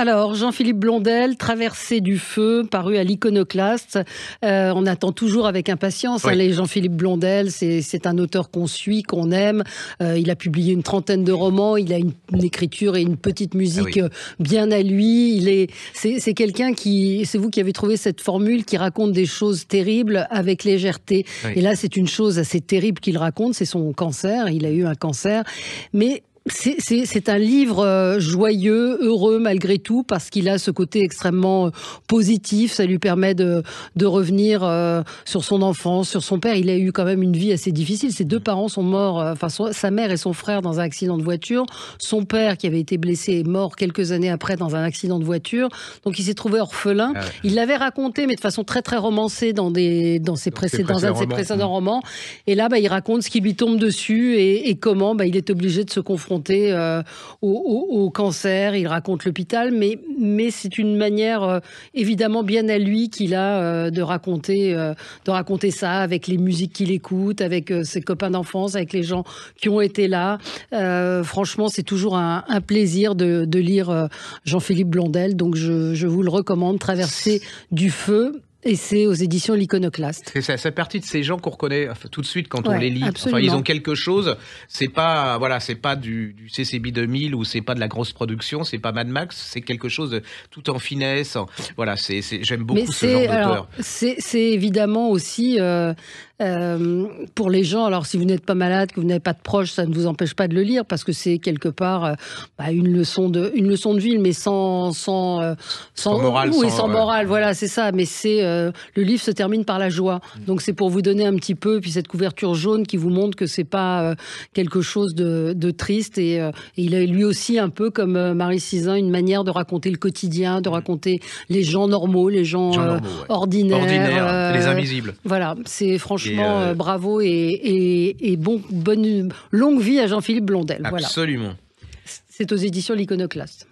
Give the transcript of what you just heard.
Alors, Jean-Philippe Blondel, Traversée du feu, paru à l'Iconoclaste. On attend toujours avec impatience les Jean-Philippe Blondel. C'est un auteur qu'on suit, qu'on aime. Il a publié une trentaine de romans. Il a une écriture et une petite musique bien à lui. C'est quelqu'un qui... C'est vous qui avez trouvé cette formule qui raconte des choses terribles avec légèreté. Oui. Et là, c'est une chose assez terrible qu'il raconte. C'est son cancer. Il a eu un cancer. Mais... C'est un livre joyeux, heureux malgré tout, parce qu'il a ce côté extrêmement positif. Ça lui permet de revenir sur son enfance, sur son père. Il a eu quand même une vie assez difficile. Ses deux parents sont morts, enfin sa mère et son frère dans un accident de voiture. Son père, qui avait été blessé, est mort quelques années après dans un accident de voiture. Donc il s'est trouvé orphelin. Il l'avait raconté, mais de façon très très romancée dans un de ses précédents romans. Et là, il raconte ce qui lui tombe dessus et comment il est obligé de se confronter au cancer. Il raconte l'hôpital, mais c'est une manière évidemment bien à lui qu'il a de raconter ça avec les musiques qu'il écoute, avec ses copains d'enfance, avec les gens qui ont été là. Franchement, c'est toujours un plaisir de lire Jean-Philippe Blondel, donc je vous le recommande, Traversée du feu. Et c'est aux éditions l'Iconoclaste. Ça fait partie de ces gens qu'on reconnaît tout de suite quand on les lit. Absolument. Enfin, ils ont quelque chose. C'est pas du CCB 2000 ou c'est pas de la grosse production. C'est pas Mad Max. C'est quelque chose de tout en finesse. Voilà, j'aime beaucoup ce genre d'auteur. C'est évidemment aussi pour les gens. Alors, si vous n'êtes pas malade, que vous n'avez pas de proches, ça ne vous empêche pas de le lire parce que c'est quelque part une leçon de vie, mais sans morale. Oui, sans morale. Voilà, c'est ça. Mais le livre se termine par la joie. Donc c'est pour vous donner un petit peu, puis cette couverture jaune qui vous montre que c'est pas quelque chose de triste. Et il a lui aussi un peu comme Marie Sizun une manière de raconter le quotidien, de raconter les gens normaux, les gens ordinaires, les invisibles. Voilà, c'est franchement bravo et bonne longue vie à Jean-Philippe Blondel. Absolument. Voilà. C'est aux éditions l'Iconoclaste.